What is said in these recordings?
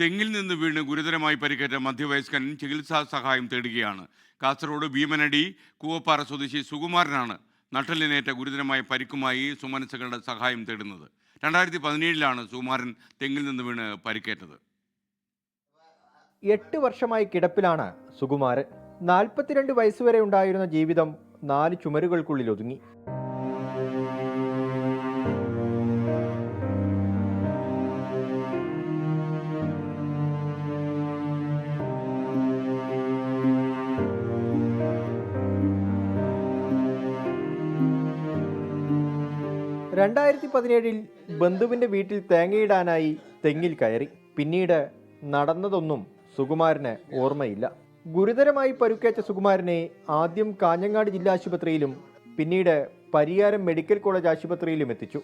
തെങ്ങിൽ നിന്ന് വീണ് ഗുരുതരമായി പരിക്കേറ്റ മധ്യവയസ്കൻ ചികിത്സാ സഹായം തേടുകയാണ്. കാസർഗോഡ് ഭീമനടി കൂവപ്പാറ സ്വദേശി സുകുമാരനാണ് നട്ടലിനേറ്റ ഗുരുതരമായ പരിക്കുമായി സുമനസ്സുകളുടെ സഹായം തേടുന്നത്. 2017 സുകുമാരൻ തെങ്ങിൽ നിന്ന് വീണ് പരിക്കേറ്റത്. 8 വർഷമായി കിടപ്പിലാണ് സുകുമാരൻ. 42 വയസ്സുവരെ ഉണ്ടായിരുന്ന ജീവിതം 4 ചുമരുകൾക്കുള്ളിൽ ഒതുങ്ങി. ൽ ബന്ധുവിന്റെ വീട്ടിൽ തേങ്ങയിടാനായി തെങ്ങിൽ കയറി. പിന്നീട് നടന്നതൊന്നും സുകുമാരന് ഓർമ്മയില്ല. ഗുരുതരമായി പരുക്കേറ്റ സുകുമാരനെ ആദ്യം കാഞ്ഞങ്ങാട് ജില്ലാ ആശുപത്രിയിലും പിന്നീട് പരിയാരം മെഡിക്കൽ കോളേജ് ആശുപത്രിയിലും എത്തിച്ചു.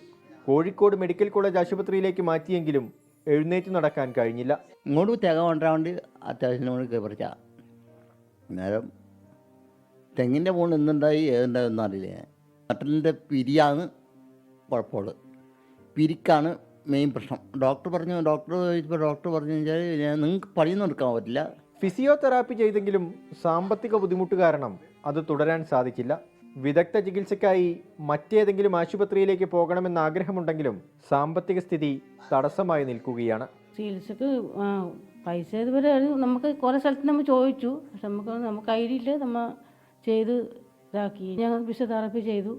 കോഴിക്കോട് മെഡിക്കൽ കോളേജ് ആശുപത്രിയിലേക്ക് മാറ്റിയെങ്കിലും എഴുന്നേറ്റ് നടക്കാൻ കഴിഞ്ഞില്ല. ഇങ്ങോട്ട് തേങ്ങ കൊണ്ടുവരാണ്ട് അത്യാവശ്യം കയറിച്ച നേരം തെങ്ങിൻ്റെ മുകളിൽ എന്തുണ്ടായി ഏതുണ്ടായെന്ന് അറിയില്ല. നട്ടലിൻ്റെ പിരിയാണ് കുഴപ്പമുള്ളത്. പിരിക്കാണ് മെയിൻ പ്രശ്നം. ഡോക്ടർ പറഞ്ഞു വെച്ചാൽ നിങ്ങൾക്ക് പണിയൊന്നും എടുക്കാൻ പറ്റില്ല. ഫിസിയോതെറാപ്പി ചെയ്തെങ്കിലും സാമ്പത്തിക ബുദ്ധിമുട്ട് കാരണം അത് തുടരാൻ സാധിച്ചില്ല. വിദഗ്ധ ചികിത്സയ്ക്കായി മറ്റേതെങ്കിലും ആശുപത്രിയിലേക്ക് പോകണമെന്ന ആഗ്രഹമുണ്ടെങ്കിലും സാമ്പത്തിക സ്ഥിതി തടസ്സമായി നിൽക്കുകയാണ്. ചികിത്സക്ക് പൈസ ഇതുവരെ നമുക്ക് കുറേ സ്ഥലത്ത് നമ്മൾ ചോദിച്ചു. പക്ഷെ നമുക്ക് ഐഡിയയില്ല. നമ്മൾ ചെയ്ത് ഇതാക്കി. ഞങ്ങൾ ഫിസിയോതെറാപ്പി ചെയ്തു.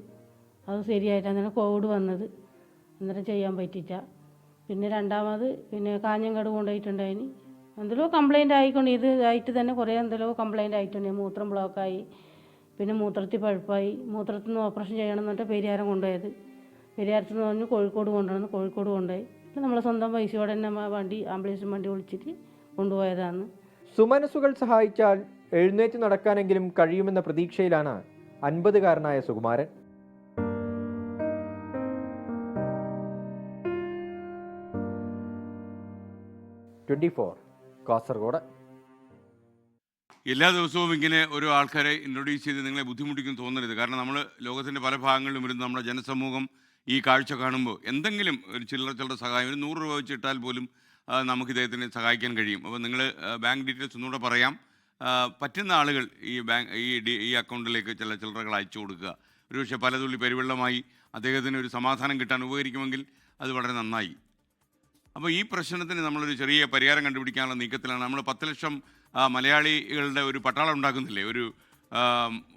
അത് ശരിയായിട്ട് അങ്ങനെ കോവിഡ് വന്നത്. അന്നേരം ചെയ്യാൻ പറ്റിച്ച. പിന്നെ രണ്ടാമത് കാഞ്ഞങ്ങാട് കൊണ്ടുപോയിട്ടുണ്ടായിന്. എന്തെല്ലോ കംപ്ലൈൻ്റ് ആയിക്കൊണ്ട് ഇത് ആയിട്ട് തന്നെ കുറേ എന്തെല്ലോ കംപ്ലൈൻ്റ് ആയിട്ടുണ്ട്. മൂത്രം ബ്ലോക്കായി, പിന്നെ മൂത്രത്തിൽ പഴുപ്പായി. മൂത്രത്തിൽ നിന്ന് ഓപ്പറേഷൻ ചെയ്യണം എന്നിട്ട് പെരിയാരം കൊണ്ടുപോയത്. പെരിയാരത്തിൽ നിന്ന് പറഞ്ഞ് കോഴിക്കോട് കൊണ്ടുവന്ന് കോഴിക്കോട് കൊണ്ടുപോയി. നമ്മളെ സ്വന്തം പൈസയോടെ തന്നെ ആംബുലൻസ് വണ്ടി വിളിച്ചിട്ട് കൊണ്ടുപോയതാണ്. സുമനസ്സുകൾ സഹായിച്ചാൽ എഴുന്നേറ്റ് നടക്കാനെങ്കിലും കഴിയുമെന്ന പ്രതീക്ഷയിലാണ് 50-കാരനായ സുകുമാരൻ. കാസർഗോഡ്. എല്ലാ ദിവസവും ഇങ്ങനെ ഓരോ ആൾക്കാരെ ഇൻട്രൊഡ്യൂസ് ചെയ്ത് നിങ്ങളെ ബുദ്ധിമുട്ടിക്കും തോന്നരുത്. കാരണം നമ്മൾ ലോകത്തിൻ്റെ പല ഭാഗങ്ങളിലും ഇരുന്ന് നമ്മുടെ ജനസമൂഹം ഈ കാഴ്ച കാണുമ്പോൾ എന്തെങ്കിലും ഒരു ചില്ലറ സഹായം, ഒരു 100 രൂപ വെച്ചിട്ടാൽ പോലും നമുക്ക് ഇദ്ദേഹത്തിനെ സഹായിക്കാൻ കഴിയും. അപ്പോൾ നിങ്ങൾ ബാങ്ക് ഡീറ്റെയിൽസ് ഒന്നുകൂടെ പറയാം. പറ്റുന്ന ആളുകൾ ഈ അക്കൗണ്ടിലേക്ക് ചില ചില്ലറകൾ അയച്ചു കൊടുക്കുക. ഒരുപക്ഷെ പലതുള്ളി പെരുവെള്ളമായി അദ്ദേഹത്തിന് ഒരു സമാധാനം കിട്ടാൻ ഉപകരിക്കുമെങ്കിൽ അത് വളരെ നന്നായി. അപ്പോൾ ഈ പ്രശ്നത്തിന് നമ്മളൊരു ചെറിയ പരിഹാരം കണ്ടുപിടിക്കാനുള്ള നീക്കത്തിലാണ്. നമ്മൾ 10 ലക്ഷം മലയാളികളുടെ ഒരു പട്ടാളം ഉണ്ടാക്കുന്നില്ലേ, ഒരു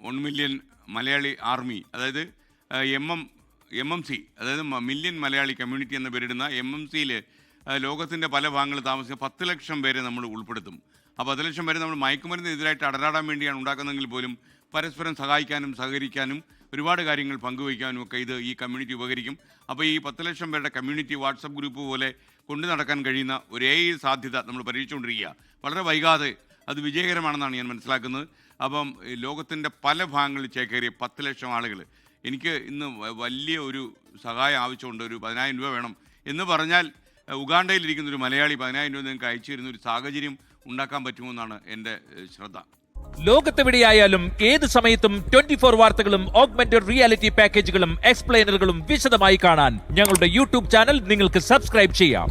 1 മില്യൺ മലയാളി ആർമി, അതായത് MMC, അതായത് മില്യൺ മലയാളി കമ്മ്യൂണിറ്റി എന്ന പേരിടുന്ന MMCയിൽ ലോകത്തിൻ്റെ പല ഭാഗങ്ങളിൽ താമസിക്കുന്ന 10 ലക്ഷം പേരെ നമ്മൾ ഉൾപ്പെടുത്തും. ആ 10 ലക്ഷം പേരെ നമ്മൾ മയക്കുമരുന്നിനെതിരായിട്ട് അടരാടാൻ വേണ്ടിയാണ് ഉണ്ടാക്കുന്നതെങ്കിൽ പോലും പരസ്പരം സഹായിക്കാനും സഹകരിക്കാനും ഒരുപാട് കാര്യങ്ങൾ പങ്കുവയ്ക്കാനും ഒക്കെ ഈ കമ്മ്യൂണിറ്റി ഉപകരിക്കും. അപ്പോൾ ഈ 10 ലക്ഷം പേരുടെ കമ്മ്യൂണിറ്റി വാട്സപ്പ് ഗ്രൂപ്പ് പോലെ കൊണ്ടു നടക്കാൻ കഴിയുന്ന ഒരു സാധ്യത നമ്മൾ പരീക്ഷിച്ചുകൊണ്ടിരിക്കുക. വളരെ വൈകാതെ അത് വിജയകരമാണെന്നാണ് ഞാൻ മനസ്സിലാക്കുന്നത്. അപ്പം ലോകത്തിൻ്റെ പല ഭാഗങ്ങളിൽ ചേക്കേറിയ 10 ലക്ഷം ആളുകൾ, എനിക്ക് ഇന്ന് വലിയ ഒരു സഹായം ആവശ്യമുണ്ട്, ഒരു 10,000 രൂപ വേണം എന്ന് പറഞ്ഞാൽ ഉഗാണ്ടയിലിരിക്കുന്നൊരു മലയാളി 10,000 രൂപ നിങ്ങൾക്ക് അയച്ചു തരുന്ന ഒരു സാഹചര്യം ഉണ്ടാക്കാൻ പറ്റുമെന്നാണ് എൻ്റെ ശ്രദ്ധ. ലോകത്തെവിടെയായാലും ഏത് സമയത്തും 24 വാർത്തകളും ഓഗ്മെന്റഡ് റിയാലിറ്റി പാക്കേജുകളും എക്സ്പ്ലെയിനറുകളും വിശദമായി കാണാൻ ഞങ്ങളുടെ യൂട്യൂബ് ചാനൽ നിങ്ങൾക്ക് സബ്സ്ക്രൈബ് ചെയ്യാം.